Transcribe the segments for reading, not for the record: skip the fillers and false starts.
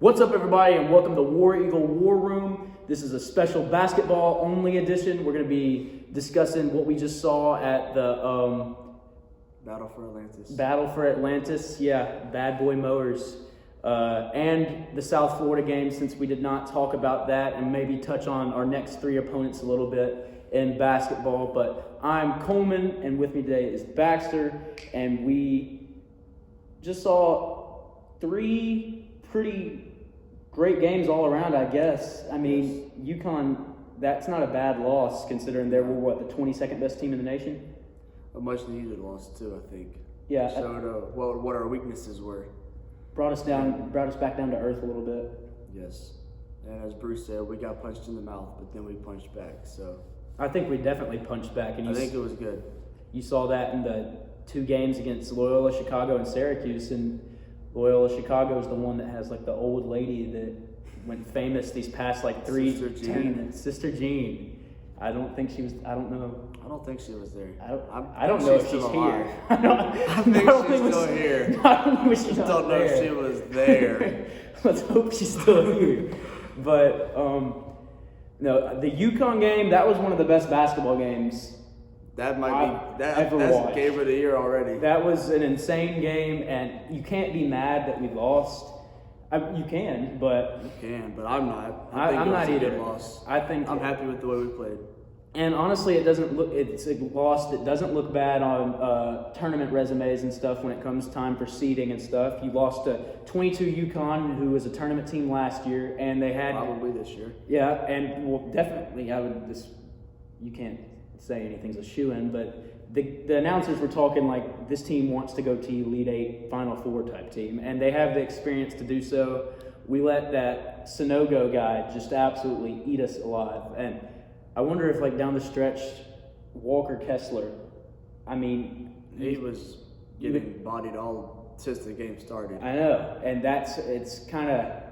What's up, everybody, and welcome to War Eagle War Room. This is a special basketball-only edition. We're going to be discussing what we just saw at the Battle for Atlantis. Battle for Atlantis, Bad Boy Mowers, and the South Florida game, since we did not talk about that, and maybe touch on our next three opponents a little bit in basketball. But I'm Coleman, and with me today is Baxter, and we just saw three pretty great games all around, I guess. I mean, UConn, that's not a bad loss considering they were, the 22nd best team in the nation? A much needed loss too, I think. Yeah. Showed what our weaknesses were. Brought us back down to earth a little bit. Yes. And as Bruce said, we got punched in the mouth, but then we punched back. So I think we definitely punched back. And I think it was good. You saw that in the two games against Loyola Chicago and Syracuse, and Loyola Chicago is the one that has like the old lady that went famous these past like Sister Jean. Sister Jean. I don't think she was. I don't know. I don't think she was there. I don't know if she's here. I think she's still here. I don't know if she's don't know if she was there. Let's hope she's still here. But no, the UConn game, that was one of the best basketball games. That might be that's watched. game of the year already. That was an insane game, and you can't be mad that we lost. You can, but I'm not. I'm not either. Good loss. I think I'm happy with the way we played. And honestly, it's a loss that doesn't look bad on tournament resumes and stuff when it comes time for seeding and stuff. You lost to 22 UConn, who was a tournament team last year, and they had probably this year. Yeah, and well, definitely, you can't say anything's a shoo-in, but the announcers were talking like this team wants to go to Elite Eight, Final Four type team, and they have the experience to do so. We let that Sonogo guy just absolutely eat us alive, and I wonder if like down the stretch, Walker Kessler, I mean, he was getting bodied all since the game started. I know, and it's kind of.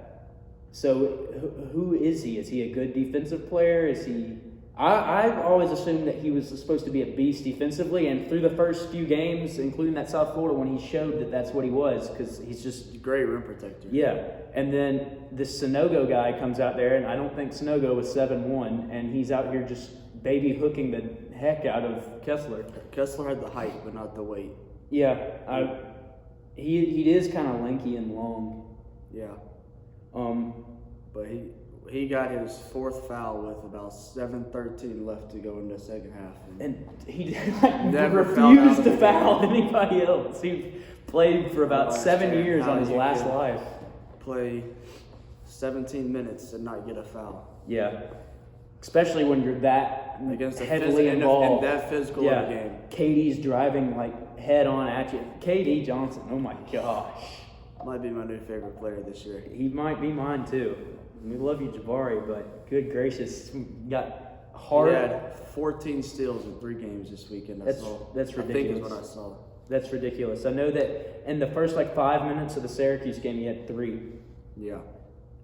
So who is he? Is he a good defensive player? Is he? I've always assumed that he was supposed to be a beast defensively, and through the first few games, including that South Florida one, he showed that that's what he was, because he's just... Great rim protector. Yeah, and then this Sonogo guy comes out there, and I don't think Sonogo was 7'1", and he's out here just baby hooking the heck out of Kessler. Kessler had the height, but not the weight. Yeah, he is kind of lanky and long. Yeah. But he got his fourth foul with about 7:13 left to go in the second half. And he never refused to foul anybody else. He played for about 7 years on his last life. Play 17 minutes and not get a foul. Yeah. Especially when you're that heavily involved. And that physical in the game. KD's driving like head on at you. KD Johnson, oh my gosh. Might be my new favorite player this year. He might be mine too. We love you, Jabari, but good gracious, got hard. He had 14 steals in 3 games this weekend. That's ridiculous. I think is what I saw. That's ridiculous. I know that in the first 5 minutes of the Syracuse game, he had 3. Yeah.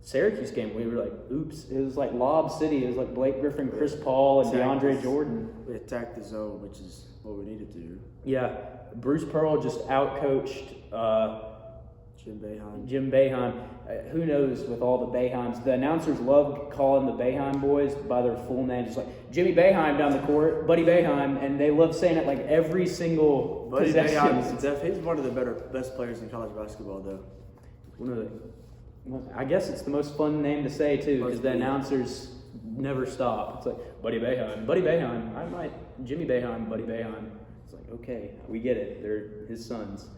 Syracuse game, we were like, oops. It was like Lob City. It was like Blake Griffin, Chris Paul, and DeAndre Jordan. We attacked the zone, which is what we needed to do. Yeah. Bruce Pearl just outcoached Jim Boeheim. Who knows with all the Boeheims. The announcers loved calling the Boeheim boys by their full names. Just like Jimmy Boeheim down the court, Buddy Boeheim, and they love saying it like every single possession. He's one of the best players in college basketball, though. I guess it's the most fun name to say, too, because the announcers never stop. It's like, Buddy Boeheim, Jimmy Boeheim, Buddy Boeheim. It's like, okay, we get it. They're his sons.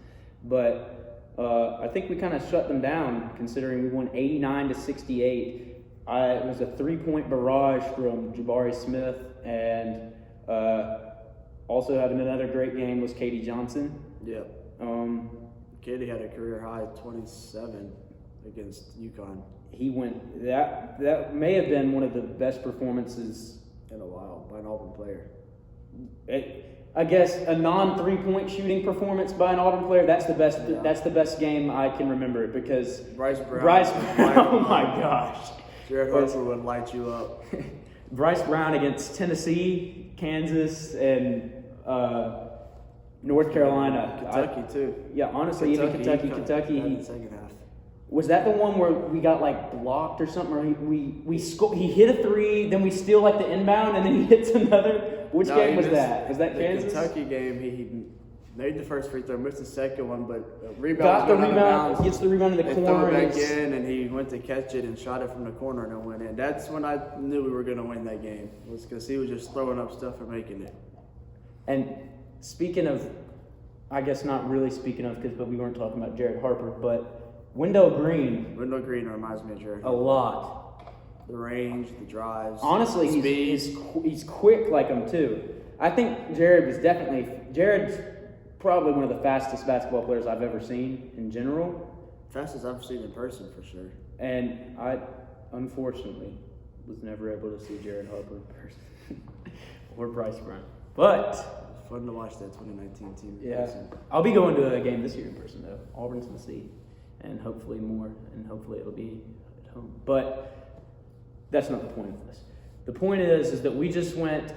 But I think we kind of shut them down, considering we won 89-68. It was a 3-point barrage from Jabari Smith, and also having another great game was KD Johnson. Yeah. KD had a career high 27 against UConn. He went. That may have been one of the best performances in a while by an Auburn player. I guess a non-3-point shooting performance by an Auburn player, that's the best. Yeah. That's the best game I can remember, because Bryce Brown. Oh my gosh. Jared Harper would light you up. Bryce Brown against Tennessee, Kansas, and North Carolina. Kentucky too. Yeah, honestly, even Kentucky. In the second half. Was that the one where we got like blocked or something? Or he hit a three, then we steal like the inbound, and then he hits another. Which game was that? Was that Kansas? The Kentucky game. He made the first free throw, missed the second one, but rebound. Got the rebound, gets the rebound in the corner. Threw it back in, and he went to catch it and shot it from the corner and it went in. That's when I knew we were going to win that game. Was because he was just throwing up stuff and making it. And speaking of, I guess not really speaking of, but we weren't talking about Jared Harper, but Wendell Green. Wendell Green reminds me of Jared. A lot. The range, the drives. Honestly, he's quick like him too. I think Jared's probably one of the fastest basketball players I've ever seen in general. Fastest I've seen in person for sure. And I, unfortunately, was never able to see Jared Harper in person or Bryce Brown. But it's fun to watch that 2019 team in yeah, person. I'll be going to a game this year in person though. Auburn, Tennessee, and hopefully more, and hopefully it'll be at home. But that's not the point of this. The point is that we just went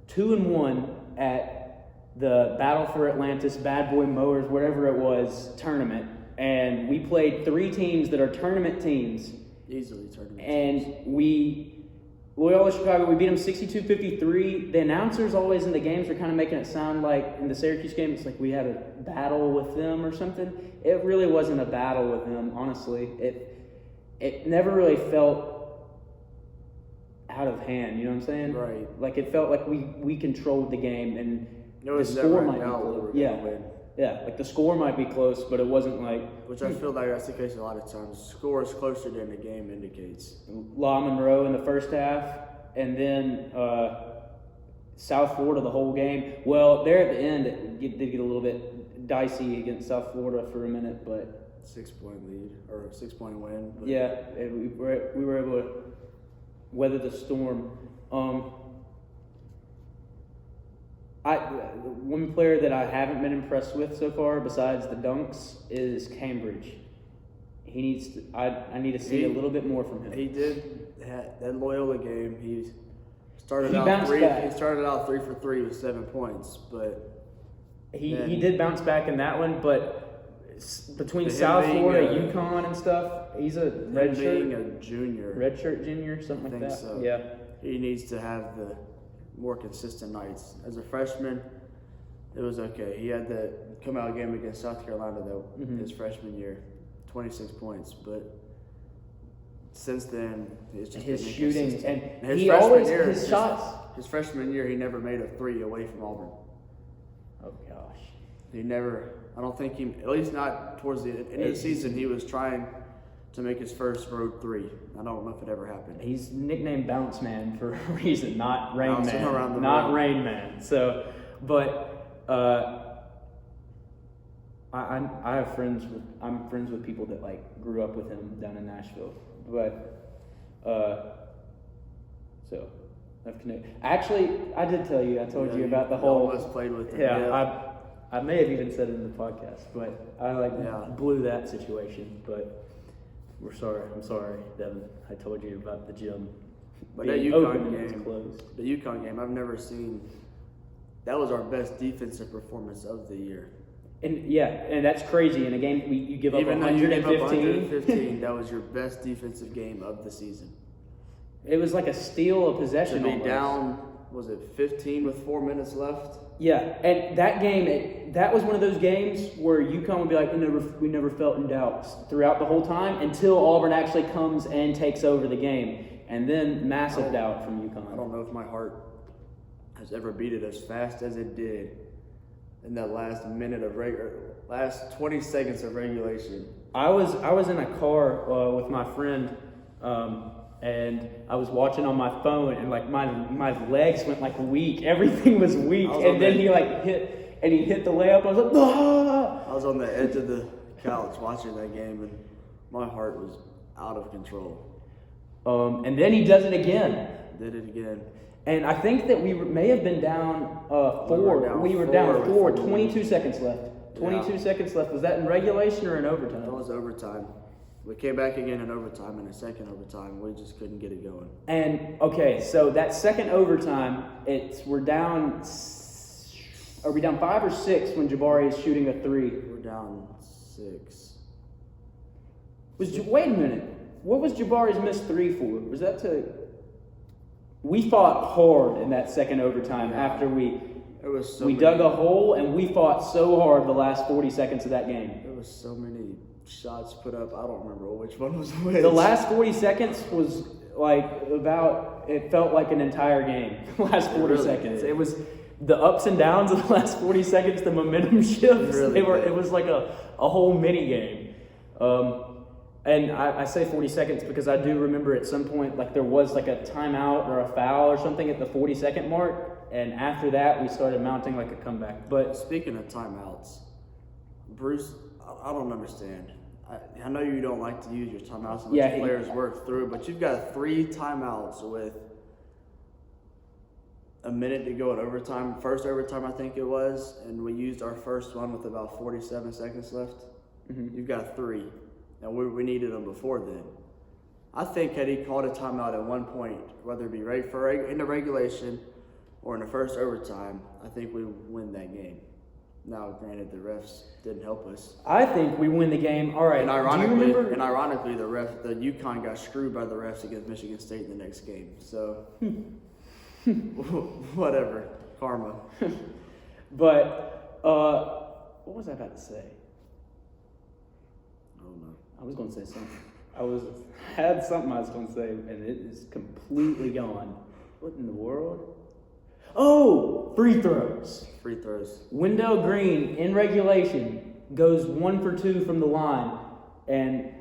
2-1 at the Battle for Atlantis, Bad Boy Mowers, whatever it was, tournament. And we played 3 teams that are tournament teams. Easily tournament teams. Loyola Chicago, we beat them 62-53. The announcers always in the games are kind of making it sound like, in the Syracuse game, it's like we had a battle with them or something. It really wasn't a battle with them, honestly. It never really felt out of hand, you know what I'm saying? Right. Like it felt like we controlled the game, and the score might be close. Yeah, like the score might be close, but it wasn't like... Which I feel like that's the case a lot of times. Score is closer than the game indicates. La Monroe in the first half, and then South Florida the whole game. Well, there at the end, it did get a little bit dicey against South Florida for a minute, but... 6-point lead, or 6-point win. But yeah, we were able to weather the storm. One player that I haven't been impressed with so far, besides the dunks, is Cambridge. He needs to. I need to see a little bit more from him. He did that Loyola game. He started He out bounced back. He started out 3 for 3 with 7 points, but he did bounce back in that one. But between him South being Florida, UConn, and stuff, he's a being a junior, redshirt junior, something like that. So. Yeah, he needs to have the more consistent nights. As a freshman, it was okay. He had the come-out game against South Carolina, though, his freshman year, 26 points. But since then, it's just his shooting and his shots. His freshman year, he never made a 3 away from Auburn. Oh gosh, He never. I don't think he, at least not towards the end of the season, he was trying to make his first road 3. I don't know if it ever happened. He's nicknamed Bounce Man for a reason, not Rain Bouncing Man. around the Not road. Rain Man. So, but I'm friends with people that like grew up with him down in Nashville. But so I've connected. Actually, I did tell you. I told you about the whole. Almost played with him. Yeah, I may have even said it in the podcast, but I blew that situation. But we're sorry. I'm sorry, Devin. I told you about the gym. But that being open UConn and it's game, closed. the UConn game, I've never seen. That was our best defensive performance of the year. And and that's crazy. In a game, you give up Even though you gave up 115. 115, that was your best defensive game of the season. It was like a steal of possession. To be almost. down, was it 15 with 4 minutes left? Yeah, and that game, that was one of those games where UConn would be like, we never felt in doubt throughout the whole time until Auburn actually comes and takes over the game, and then massive doubt from UConn. I don't know if my heart has ever beat it as fast as it did in that last last 20 seconds of regulation. I was in a car with my friend, and I was watching on my phone, and like my legs went like weak. Everything was weak, and then he hit the layup. I was like, ah! I was on the edge of the couch watching that game, and my heart was out of control. And then he does it again. Did it again. And I think that we may have been down 4. We were down 4. 22 seconds left. 22 seconds left. Was that in regulation or in overtime? That was overtime. We came back again in overtime, in a second overtime. We just couldn't get it going. And, okay, so that second overtime, we're down... Are we down 5 or 6 when Jabari is shooting a 3? We're down 6. Wait a minute. What was Jabari's missed three for? Was that to? We fought hard in that second overtime after we dug a hole, and we fought so hard the last 40 seconds of that game. There was so many shots put up. I don't remember which one was which. The last 40 seconds was it felt like an entire game. The last 40 seconds. Did. It was the ups and downs of the last 40 seconds, the momentum shifts. It was like a whole mini game. And I say 40 seconds because I do remember at some point like there was like a timeout or a foul or something at the 40-second mark, and after that we started mounting like a comeback. But speaking of timeouts, Bruce, I don't understand. I know you don't like to use your timeouts and let players work through, but you've got 3 timeouts with a minute to go in overtime. First overtime, I think it was, and we used our first one with about 47 seconds left. Mm-hmm. You've got 3. And we needed them before then. I think had he called a timeout at one point, whether it be in the regulation or in the first overtime, I think we win that game. Now, granted, the refs didn't help us. I think we win the game. All right. And ironically, the UConn got screwed by the refs against Michigan State in the next game. So, whatever, karma. But what was I about to say? I was going to say something. I had something I was going to say, and it is completely gone. What in the world? Oh, free throws. Free throws. Wendell Green, in regulation, goes 1 for 2 from the line. And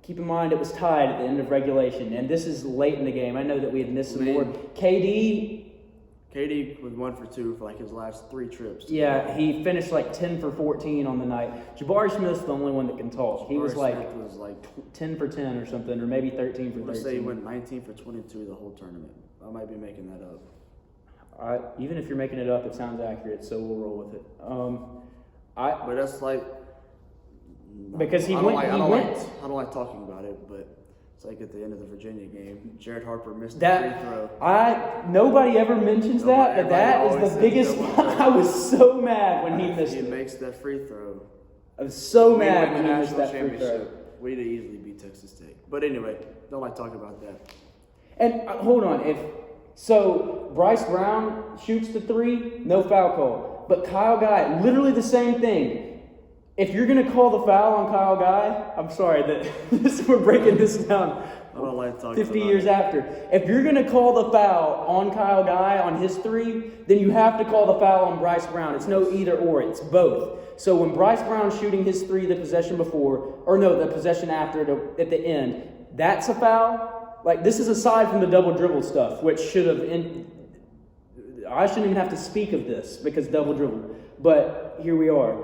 keep in mind, it was tied at the end of regulation. And this is late in the game. I know that we had missed some more. KD was 1 for 2 for like his last 3 trips. Yeah, he finished like 10 for 14 on the night. Jabari Smith's the only one that can talk. He was like 10 for 10 or something, or maybe 13 for 13. Let's say he went 19 for 22 the whole tournament. I might be making that up. Even if you're making it up, it sounds accurate, so we'll roll with it. But that's like because I don't like talking about it, but it's like at the end of the Virginia game, Jared Harper missed the free throw. Nobody ever mentions that, but that is the biggest one. I was so mad when he missed it. He makes that free throw. I was so mad when he missed that free throw. We'd have easily beat Texas State. But anyway, don't like talking about that. And hold on, so Bryce Brown shoots the 3, no foul call. But Kyle Guy, literally the same thing. If you're going to call the foul on Kyle Guy, I'm sorry that we're breaking this down I don't like talking 50 years after. If you're going to call the foul on Kyle Guy on his 3, then you have to call the foul on Bryce Brown. It's no either or, it's both. So when Bryce Brown's shooting his 3 the possession before, or no, the possession after at the end, that's a foul. Like, this is aside from the double dribble stuff, which should have... I shouldn't even have to speak of this because double dribble. But here we are,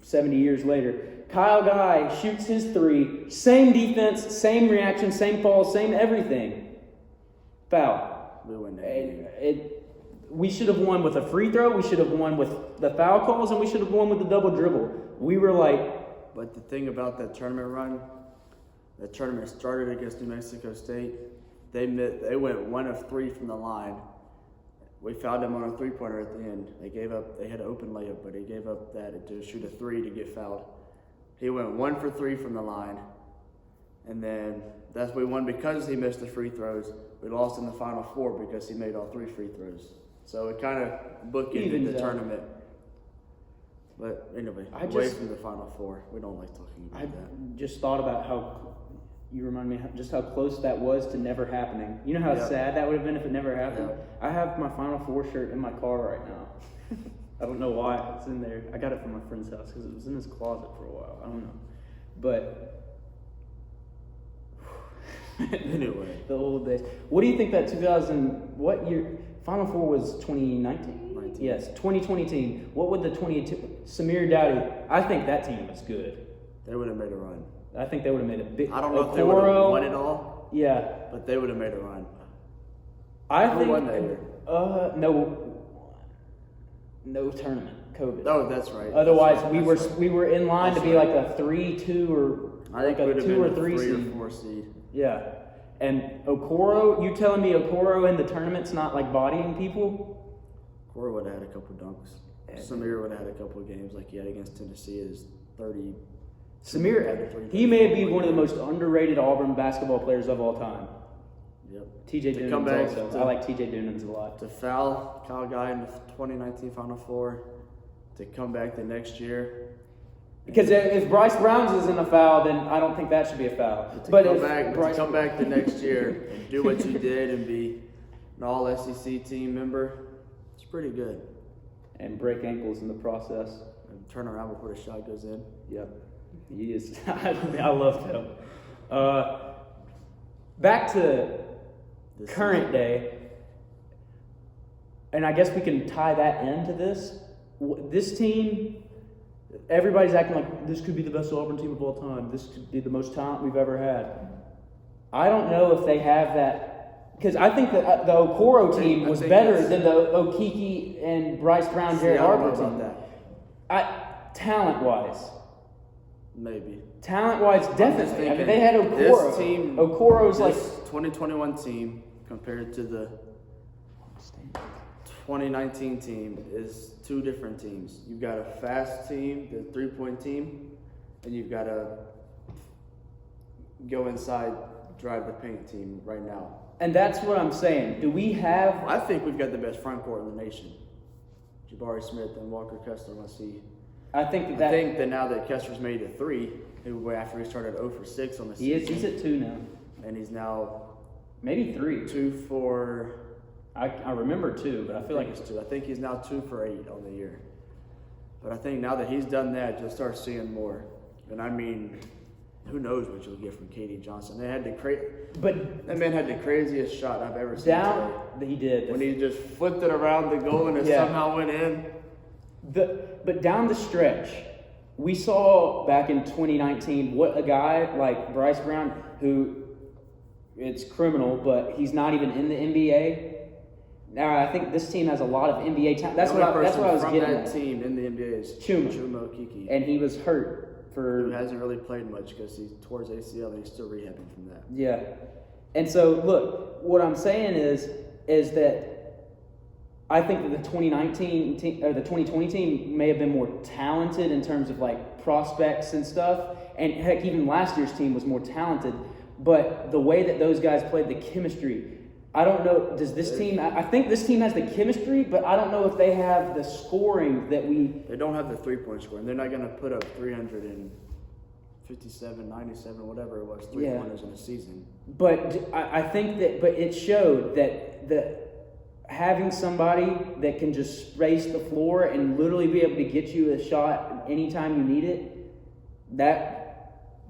70 years later. Kyle Guy shoots his 3, same defense, same reaction, same fall, same everything. Foul. We win that game. We should have won with a free throw, we should have won with the foul calls, and we should have won with the double dribble. We were like... But the thing about that tournament run, the tournament started against New Mexico State. They went 1 of 3 from the line. We fouled them on a 3-pointer at the end. They had an open layup, but he gave up that to shoot a 3 to get fouled. He went 1 for 3 from the line. And then we won because he missed the free throws. We lost in the Final Four because he made all 3 free throws. So it kind of bookended the tournament. But anyway, away from the Final Four. We don't like talking about that. I just thought about how, you remind me just how close that was to never happening. You know how sad that would have been if it never happened? Yeah. I have my Final Four shirt in my car right now. I don't know why it's in there. I got it from my friend's house because it was in his closet for a while. I don't know. But anyway, the old days. What do you think that what year? Final Four was 2019? 19. Yes, 2020 team. What would the 22, Samir Dowdy, I think that team was good. They would have made a run. I think they would have made a big... I don't know if they would have won it all. Yeah. But they would have made a run. Who won that year? No tournament. COVID. Oh, that's right. Otherwise, we were in line to be like a 3-2 or I think like a 2 or 3 seed. 3 or 4 seed. Yeah. And Okoro, you telling me Okoro in the tournament's not like bodying people? Okoro would have had a couple dunks. Samir would have had a couple of games like he had against Tennessee. His 30 Samir, he may be one of the most underrated Auburn basketball players of all time. Yep. TJ Dunans also. I like TJ Dunans a lot. To foul Kyle Guy in the 2019 Final Four, to come back the next year. Because if Bryce Brown's isn't a foul, then I don't think that should be a foul. To come back the next year and do what you did and be an all-SEC team member, it's pretty good. And break ankles in the process. And turn around before the shot goes in. Yep. He is. I love him. Back to this current day, and I guess we can tie that into this. This team, everybody's acting like this could be the best Auburn team of all time. This could be the most talent we've ever had. I don't know if they have that, because I think that the Okoro team was better than the Okiki and Bryce Brown, Jared Harper team. Talent-wise. Maybe. Talent-wise, definitely. I mean, they had Okoro. This team, Okoro's like 2021 team compared to the 2019 team is two different teams. You've got a fast team, the three-point team, and you've got a go inside, drive the paint team right now. And that's what I'm saying. Do we have... I think we've got the best front court in the nation. Jabari Smith and Walker Kessler must see. I think that now that Kessler's made a 3, after he started 0 for 6 on the season. He's at 2 now. And he's now... Maybe 3. 2 for... I remember 2, but I feel like it's 2. I think he's now 2 for 8 on the year. But I think now that he's done that, you'll start seeing more. And I mean, who knows what you'll get from KD Johnson. That man had the craziest shot I've ever seen today. He did. When he just flipped it around the goal and it somehow went in. But down the stretch, we saw back in 2019 what a guy like Bryce Brown, who it's criminal, but he's not even in the NBA. Now I think this team has a lot of NBA talent. That's what I was getting at. That team in the NBA is Chuma Okiki, and he was hurt who hasn't really played much because he tore his ACL and he's still rehabbing from that. Yeah, and so look, what I'm saying is that I think that the 2019 team or the 2020 team may have been more talented in terms of like prospects and stuff, and heck, even last year's team was more talented. But the way that those guys played, the chemistry, I don't know. Does this team? I think this team has the chemistry, but I don't know if they have the scoring that we. They don't have the 3-point scoring. They're not going to put up 357, 97, whatever it was, 3-pointers in a season. But I think that. But it showed that having somebody that can just space the floor and literally be able to get you a shot anytime you need it, that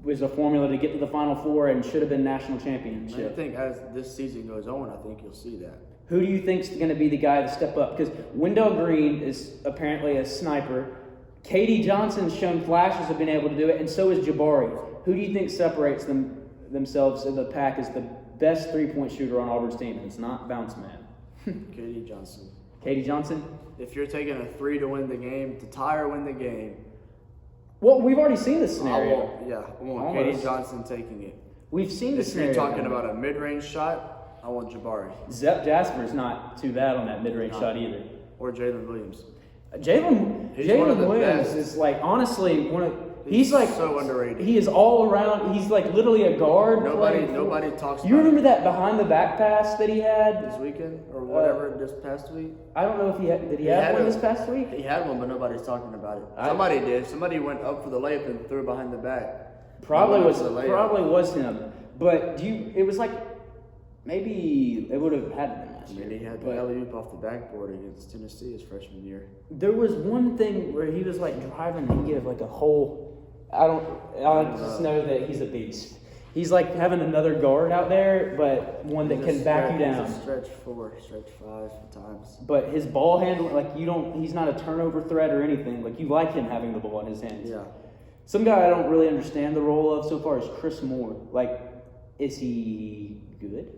was a formula to get to the Final Four and should have been national championship. I think as this season goes on, I think you'll see that. Who do you think is going to be the guy to step up? Because Wendell Green is apparently a sniper. KD Johnson's shown flashes of being able to do it, and so is Jabari. Who do you think separates themselves in the pack as the best three-point shooter on Auburn's team? And it's not Bounce Man. KD Johnson. KD Johnson? If you're taking a 3 to win the game, to tie or win the game. Well, we've already seen this scenario. I want KD Johnson taking it. We've seen this scenario. If you're talking about a mid-range shot, I want Jabari. Zep Jasper's not too bad on that mid-range shot either. Or Jalen Williams. Jalen Williams is like honestly he's like so underrated. He is all around. He's like literally a guard. Nobody talks about. You remember that behind the back pass that he had this weekend or whatever this past week? I don't know if he had. Did he have one this past week? He had one, but nobody's talking about it. Somebody did. Somebody went up for the layup and threw it behind the back. Probably was him. But it was like maybe it would have had been last year. He had the alley-oop off the backboard against Tennessee his freshman year. There was one thing where he was like driving and he gave like a whole. I just know that he's a beast. He's like having another guard out there, but one that can back you down. Stretch 4, stretch 5 at times. But his ball handling, he's not a turnover threat or anything. Like, you like him having the ball in his hands. Yeah. Some guy I don't really understand the role of so far is Chris Moore. Like, is he good?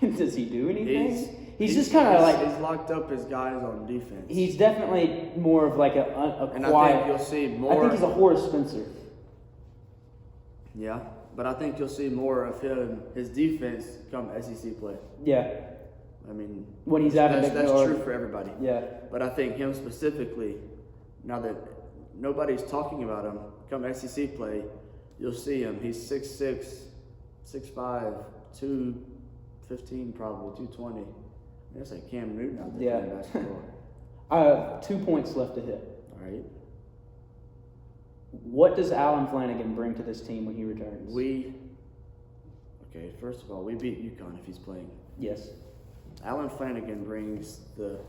Does he do anything? He's just kind of like... He's locked up his guys on defense. He's definitely more of like a and quiet... I think you'll see more... I think he's a Horace Spencer. Yeah, but I think you'll see more of his defense come SEC play. Yeah. I mean... When he's out of that's true for everybody. Yeah. But I think him specifically, now that nobody's talking about him come SEC play, you'll see him. He's 6'6", 6'5", 215 probably, 220. That's like Cam Newton out there playing basketball. 2 points left to hit. All right. What does Alan Flanagan bring to this team when he returns? First of all, we beat UConn if he's playing. Yes. Alan Flanagan brings the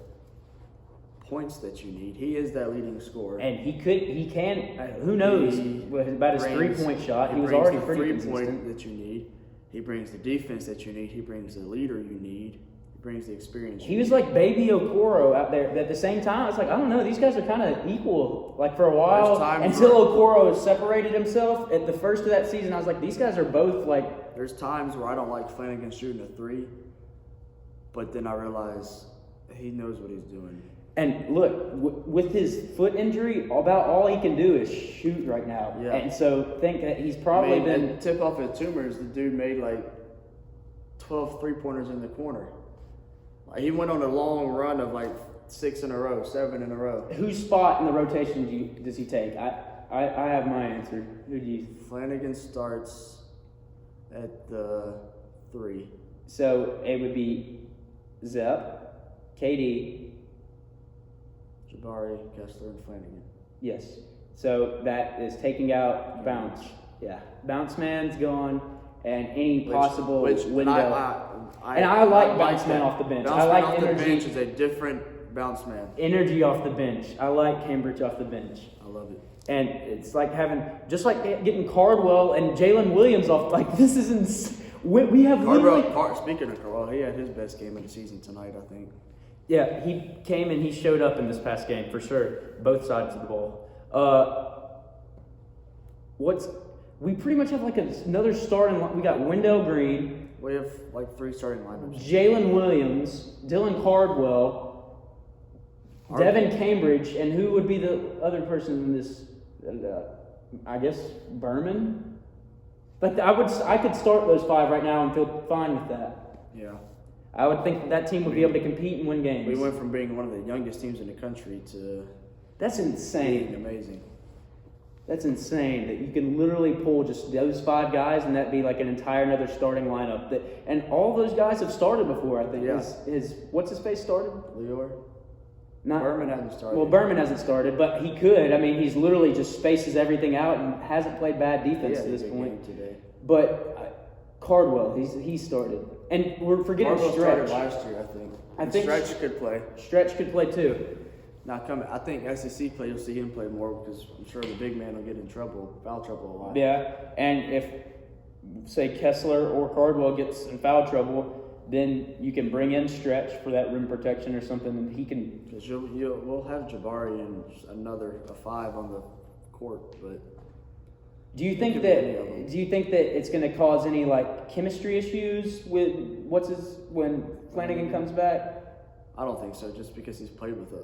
points that you need. He is that leading scorer. And who knows about his 3-point shot. He was already pretty consistent. He brings the 3-point that you need. He brings the defense that you need. He brings the leader you need. He brings the experience. He was like baby Okoro out there. At the same time, it's like, I don't know, these guys are kind of equal. Like for a while, until Okoro separated himself at the first of that season, I was like, these guys are both like. There's times where I don't like Flanagan shooting a 3, but then I realize he knows what he's doing. And look, with his foot injury, about all he can do is shoot right now. Yeah. And so think that he's probably been tip off his tumors. The dude made like 12 3-pointers in the corner. Like, he went on a long run of like 6 in a row, 7 in a row. Whose spot in the rotation does he take? I have my answer. Who do you? Flanagan starts at the 3. So it would be Zep, KD, Jabari, Kessler, and Flanagan. Yes. So that is taking out Bounce. Yeah. Bounce Man's gone, and any possible window. I like Bounce Man off the bench. Bounce I like Man off energy. the bench is a different Bounce Man. Energy off the bench. I like Cambridge off the bench. I love it. And it's like getting Cardwell and Jalen Williams off. Like, this is we have Speaking of Cardwell, he had his best game of the season tonight, I think. Yeah, he came and he showed up in this past game for sure. Both sides of the ball. We pretty much have like another starting line. We got Wendell Green. We have like 3 starting lineups. Jalen Williams, Dylan Cardwell, Devin Cambridge, and who would be the other person in this? I guess Berman. But I could start those 5 right now and feel fine with that. Yeah. I would think that team would be able to compete and win games. We went from being one of the youngest teams in the country to that's insane. Being amazing. That's insane that you can literally pull just those 5 guys and that be like an entire another starting lineup. And all those guys have started before, I think. Yeah. What's his face started? Leor? Berman hasn't started. Well, Berman hasn't started, but he could. I mean, he's literally just spaces everything out and hasn't played bad defense to this point. Today. But Cardwell, he's started. And we're forgetting Cardwell Stretch. started last year, I think. Stretch could play. Stretch could play too. Now, I think SEC play, you'll see him play more because I'm sure the big man will get in foul trouble a lot. Yeah, and if, say, Kessler or Cardwell gets in foul trouble, then you can bring in Stretch for that rim protection or something, and he can. Because we'll have Jabari and a 5 on the court, but. Do you think that it's going to cause any like chemistry issues with when Flanagan comes back? I don't think so. Just because he's played with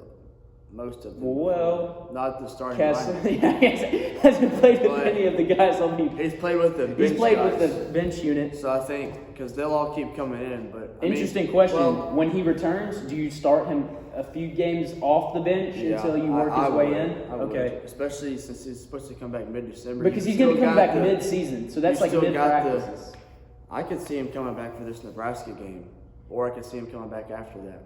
most of them. Well, not the starting lineup. lineup. He hasn't played with any of the guys on the. He's played with the bench. He's played guys. with the bench unit. So I think because they'll all keep coming in, but interesting question. When he returns, do you start him a few games off the bench until you work his way in? Okay. Especially since he's supposed to come back mid-December. Because he's going to come back mid-season, so that's like mid-practices. I could see him coming back for this Nebraska game, or I could see him coming back after that.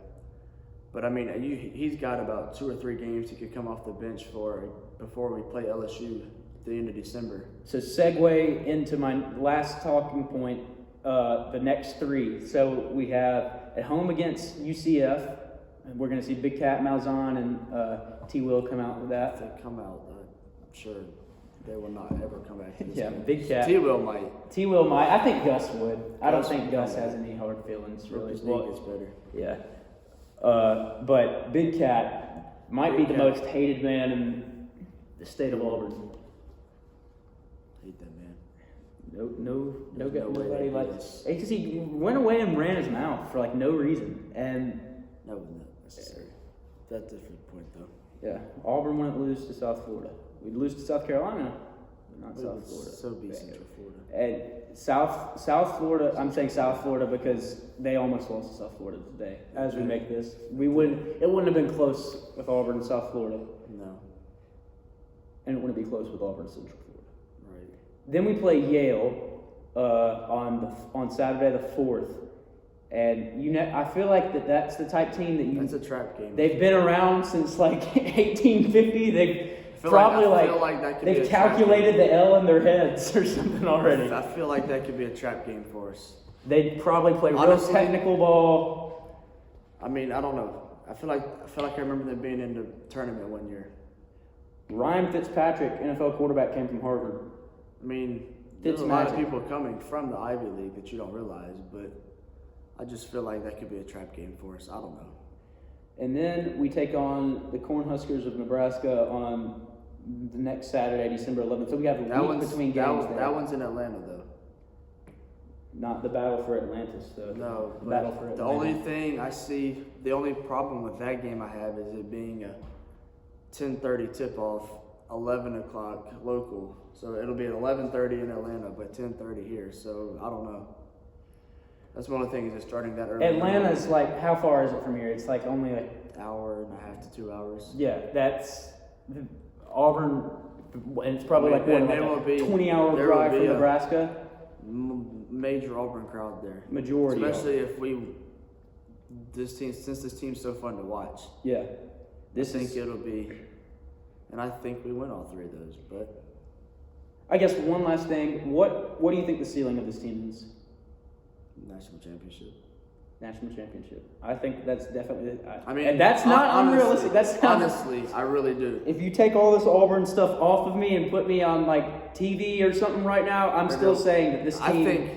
But I mean, he's got about 2 or 3 games he could come off the bench for before we play LSU at the end of December. So segue into my last talking point, the next 3. So we have at home against UCF. And we're going to see Big Cat Malzahn and T. Will come out with that. If they come out, I'm sure they will not ever come back to this game. Big Cat. T. Will might. T. Will might. I think Gus would. I don't think Gus has any hard feelings, really. His knee gets better. Yeah. But Big Cat might be the most hated man in the state of Auburn. Hate that man. Nobody likes. Because he went away and ran his mouth for like no reason, and that was not necessary. That's a different point, though. Yeah, Auburn wouldn't lose to South Florida. We'd lose to South Carolina, but not South Florida. So be Central Florida. And South Florida. I'm saying South Florida because they almost lost to South Florida today. As we make this, it wouldn't have been close with Auburn and South Florida. No. And it wouldn't be close with Auburn and Central Florida. Then we play Yale on Saturday the 4th. And I feel like that's the type team that That's a trap game. They've been around since like 1850. They've they've calculated the L in their heads or something already. I feel like that could be a trap game for us. They'd probably play real technical ball. I mean, I don't know. I feel like I remember them being in the tournament one year. Ryan Fitzpatrick, NFL quarterback, came from Harvard. I mean, there's a lot of people coming from the Ivy League that you don't realize, but I just feel like that could be a trap game for us. I don't know. And then we take on the Cornhuskers of Nebraska on the next Saturday, December 11th. So we have a week between games there. That one's in Atlanta, though. Not the battle for Atlantis, though. No. The battle for Atlanta. The only thing I see, the only problem with that game I have is it being a 10:30 tip-off, 11 o'clock local. So it'll be at 11:30 in Atlanta, but 10:30 here. So I don't know. That's one of the things is starting that early. Atlanta's like, how far is it from here? It's like only like hour and a half to 2 hours. Yeah, that's Auburn, and it's probably like a 20-hour drive from Nebraska. Major Auburn crowd there. Majority, especially if since this team's so fun to watch. Yeah, it'll be, and I think we win all three of those. But I guess one last thing, what do you think the ceiling of this team is? National championship. National championship. I think that's definitely. And that's not unrealistic. That's not, honestly, I really do. If you take all this Auburn stuff off of me and put me on like TV or something right now, I'm still saying that this team. I think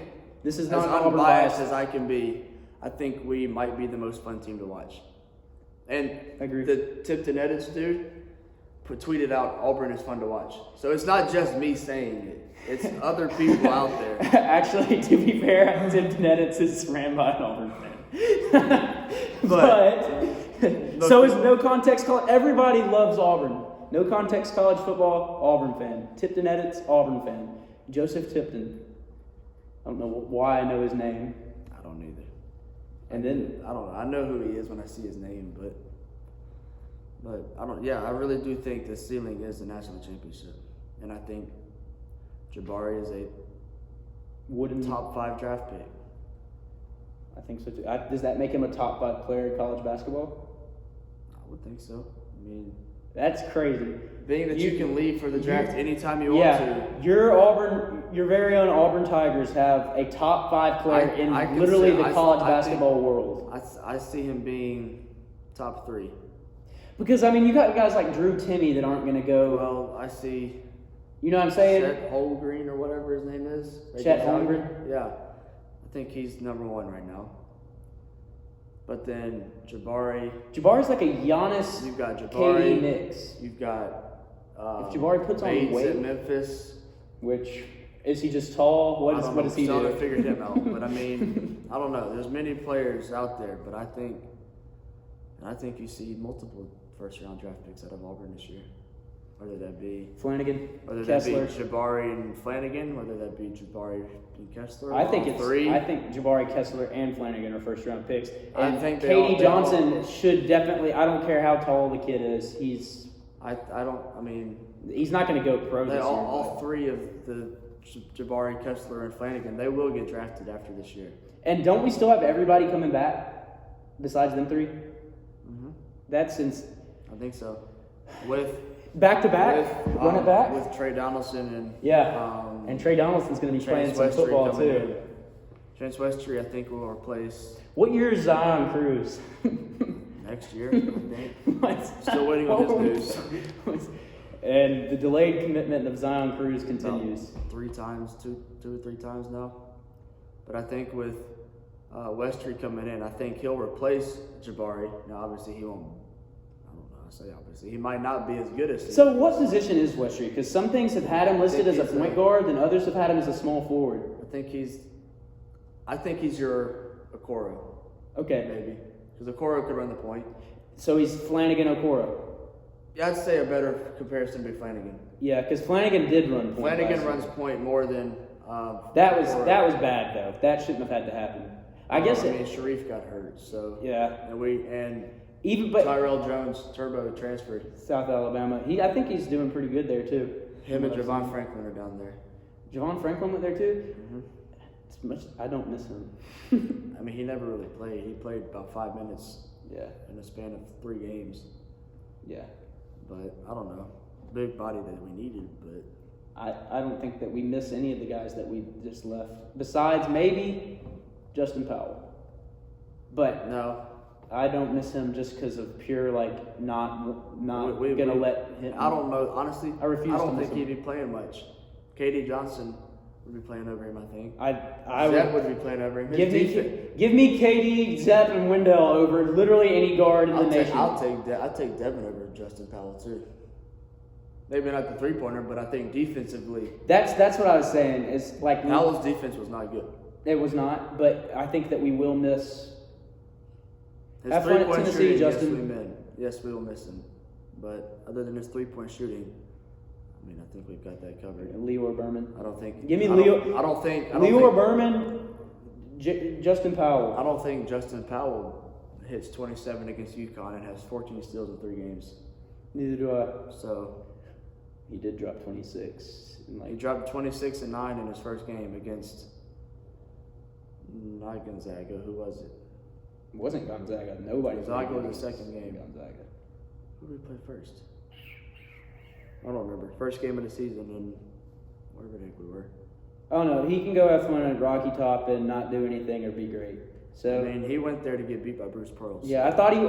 this is not as unbiased as I can be. I think we might be the most fun team to watch. And agree. The Tipton Edits dude tweeted out Auburn is fun to watch. So it's not just me saying it. It's other people out there. Actually, to be fair, Tim Edits is ran by an Auburn fan. but so is No Context College. Everybody loves Auburn. No Context College Football, Auburn fan. Tipton Edits, Auburn fan. Joseph Tipton. I don't know why I know his name. I don't either. And then I don't know. I know who he is when I see his name, but I don't. Yeah, I really do think the ceiling is the national championship, and I think Jabari is a top 5 draft pick. I think so too. Does that make him a top 5 player in college basketball? I would think so. I mean, that's crazy. Being that you can leave for the draft anytime you want to. Your very own Auburn Tigers have a top 5 player in literally the college basketball world. I see him being top 3. Because I mean, you got guys like Drew Timme that aren't going to go. Well, I see. You know what I'm saying? Chet Holmgren or whatever his name is. Chet Holmgren? Yeah. I think he's number 1 right now. But then Jabari. Jabari's like a Giannis. You've got Jabari. KD mix. You've got. If Jabari puts on weight at Memphis. Which is he just tall? What does he do? I figured him out. But I mean, I don't know. There's many players out there, but I think you see multiple first-round draft picks out of Auburn this year. Whether that be Flanagan, whether Kessler. that be Jabari and Flanagan, whether that be Jabari and Kessler. I think Jabari, Kessler, and Flanagan are first-round picks. And I think Katie Johnson should definitely. I don't care how tall the kid is. He's not going to go pro this year. All 3 of the Jabari, Kessler, and Flanagan, they will get drafted after this year. And don't we still have everybody coming back besides them 3? Mm-hmm. That's since I think so. With back-to-back, run it back with Trey Donaldson and and Trey Donaldson's going to be playing some football too. Chance Westry, I think, will replace. What year is Zion Cruz? Next year, I think. Still waiting on his news. And the delayed commitment of Zion Cruz continues. 2 or 3 times now. But I think with Westry coming in, I think he'll replace Jabari. Now, obviously, he won't. I don't know. I say obviously, he might not be as good as. So, what position is Westry? Because some things have had him listed as a point guard, and others have had him as a small forward. I think he's your Okoro. Okay. Maybe because Okoro could run the point. So he's Flanagan Okoro. Yeah, I'd say a better comparison would be Flanagan. Yeah, because Flanagan did run point. Flanagan runs point more than. That was bad though. That shouldn't have had to happen. Sharif got hurt, so yeah. And Tyrell Jones Turbo transferred South Alabama. I think he's doing pretty good there too. Him and Javon Franklin are down there. Javon Franklin went there too. Mm-hmm. It's much. I don't miss him. I mean, he never really played. He played about 5 minutes Yeah. in a span of 3 games. Yeah. But I don't know. Big body that we needed, but I don't think that we miss any of the guys that we just left. Besides maybe Justin Powell. But no. I don't miss him just because of pure not gonna let him. I don't know. Honestly, I refuse I don't to think miss he'd be playing much. KD Johnson would be playing over him, I think. I Zep would be playing over him. give me KD, Zep, and Wendell over literally any guard in the nation. I'll take Devin over Justin Powell too. Maybe not the 3-pointer, but I think defensively, That's what I was saying. Is like Powell's defense was not good. it was not, but I think that we will miss. His Have fun at 3-point Tennessee, shooting, Justin. Yes, we will miss him. But other than his 3-point shooting, I mean, I think we've got that covered. Leor Berman. I don't think. Give me Leor Berman, Justin Powell. I don't think Justin Powell hits 27 against UConn and has 14 steals in 3 games. Neither do I. So He did drop 26. he dropped 26 and 9 in his first game against not Gonzaga. Who was it? It wasn't Gonzaga. Nobody. Gonzaga was the second game. Gonzaga. Who did we play first? I don't remember. First game of the season and wherever the heck we were. Oh no, he can go have fun at Rocky Top and not do anything or be great. So I mean, he went there to get beat by Bruce Pearls. yeah, I thought he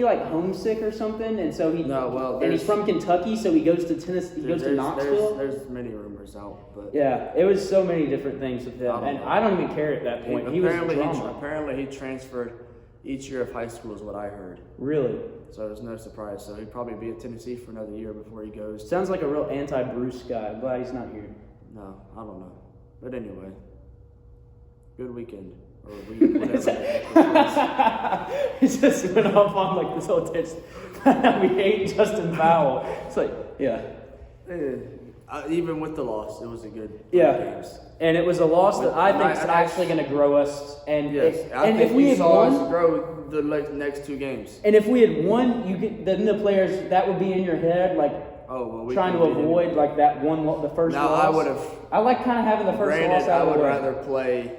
like homesick or something, and so and he's from Kentucky, so he goes to Tennessee. He goes to Knoxville. There's many rumors out, but yeah, it was so many different things with him, and I don't even care at that point. He was drama. Apparently, he transferred each year of high school, is what I heard. Really? So there's no surprise. So he'd probably be at Tennessee for another year before he goes. Sounds like a real anti-Bruce guy. I'm glad he's not here. No, I don't know. But anyway, good weekend. Or week, whatever. He just went off on like this whole test. We hate Justin Powell. It's like, yeah. Even with the loss, it was a good games. And it was a loss that I think is actually going to grow us. And if we saw us grow the next 2 games. And if we had won, then the players, that would be in your head, like trying to avoid like that the first loss. I like kind of having the first loss out of the way. I would rather play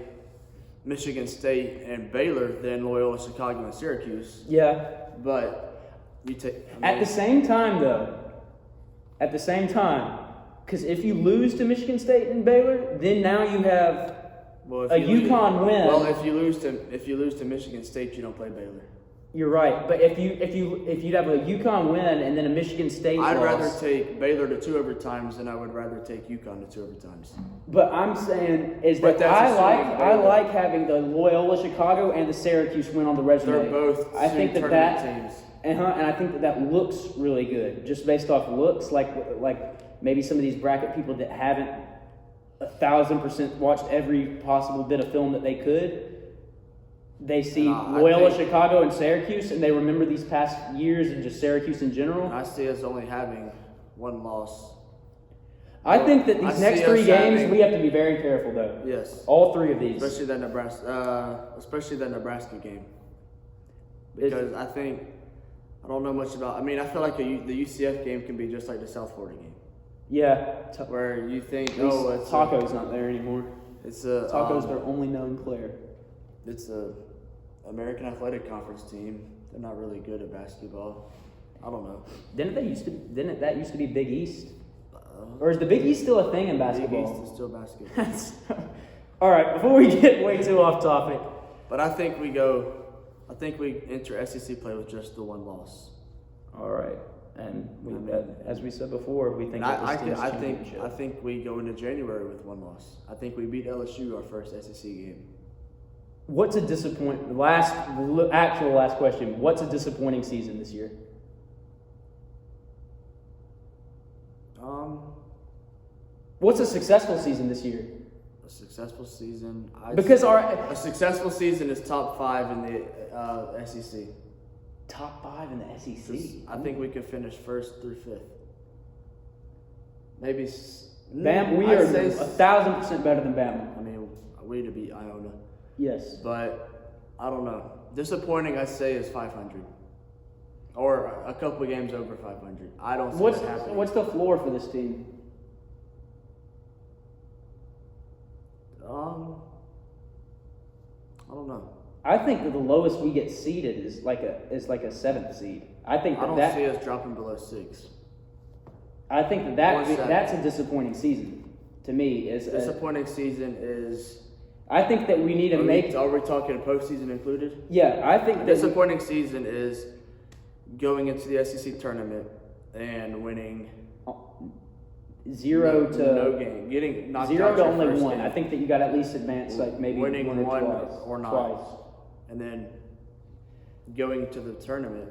Michigan State and Baylor than Loyola Chicago and Syracuse. Yeah. But you take... At the same time, because if you lose to Michigan State and Baylor, then now you have a UConn win. Well, if you lose to Michigan State, you don't play Baylor. You're right, but if you'd have a UConn win and then a Michigan State I'd loss, rather take Baylor to 2 overtimes than I would rather take UConn to 2 overtimes. But I'm saying is that I like having the Loyola Chicago and the Syracuse win on the resume. They're both teams. And I think that looks really good, just based off looks. Like maybe some of these bracket people that haven't 1,000% watched every possible bit of film that they could. They see Loyola Chicago and Syracuse, and they remember these past years and just Syracuse in general. I see us only having 1 loss. I think that these next 3 games, we have to be very careful, though. Yes. All 3 of these. Especially that Nebraska game. Because I don't know much about... I mean, I feel like the UCF game can be just like the South Florida game. Yeah. Where you think, Taco's not there anymore. Taco's their only known player. It's a American Athletic Conference team. They're not really good at basketball. I don't know. Didn't that used to be Big East? Or is the Big East still a thing in basketball? Big East is still basketball. All right, before we get way too off topic. But I think we enter SEC play with just the 1 loss. All right. And as we said before, we think I think we go into January with 1 loss. I think we beat LSU our first SEC game. What's a disappointing last question? What's a disappointing season this year? What's a successful season this year? A successful season. A successful season is top 5 in the SEC. Top 5 in the SEC. I think we could finish 1st through 5th. Maybe. Bam, we are 1,000% better than Bama. I mean, we to beat Iona. Yes. But I don't know. Disappointing, I say, is 500. Or a couple of games over 500. I don't see that happening. What's the floor for this team? I don't know. I think that the lowest we get seeded is like a 7th seed. I think I don't that see us dropping below 6. I think that's a disappointing season to me. Disappointing season is. I think that we need to make. Are we talking postseason included? Yeah, I think that disappointing season is going into the SEC tournament and winning 0 to no game, getting knocked 0 out to your only first 1. game. I think that you got to at least advance like maybe winning one or not, twice. and then going to the tournament.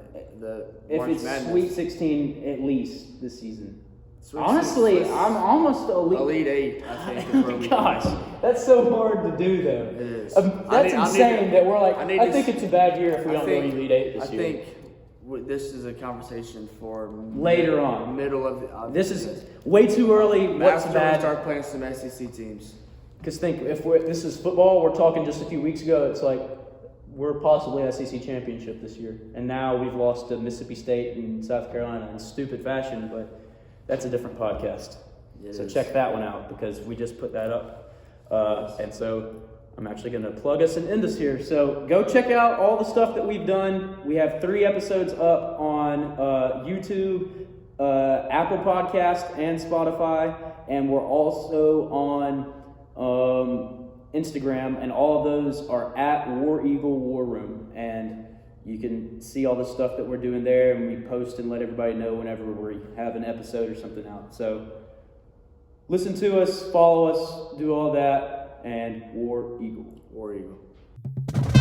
If March it's Madness. Sweet 16 at least this season. Sweet Honestly, 16, I'm almost Elite 8. I think. Is where we Gosh, that's so hard to do though. It is. That's insane that we're like. I think to- it's a bad year if we don't go Elite 8 this year. I think this is a conversation for Later on. middle of the. This is way too early. What's After we bad? start playing some SEC teams. Because think, if this is football, we're talking just a few weeks ago, it's like we're possibly SEC championship this year. And now we've lost to Mississippi State and South Carolina in stupid fashion, but that's a different podcast. So check that one out because we just put that up. And so I'm actually going to plug us and end us here. So go check out all the stuff that we've done. We have 3 episodes up on YouTube, Apple Podcast, and Spotify. And we're also on Instagram, and all of those are at War Eagle War Room, and you can see all the stuff that we're doing there, and we post and let everybody know whenever we have an episode or something out. So listen to us, follow us, do all that, and War Eagle. War Eagle.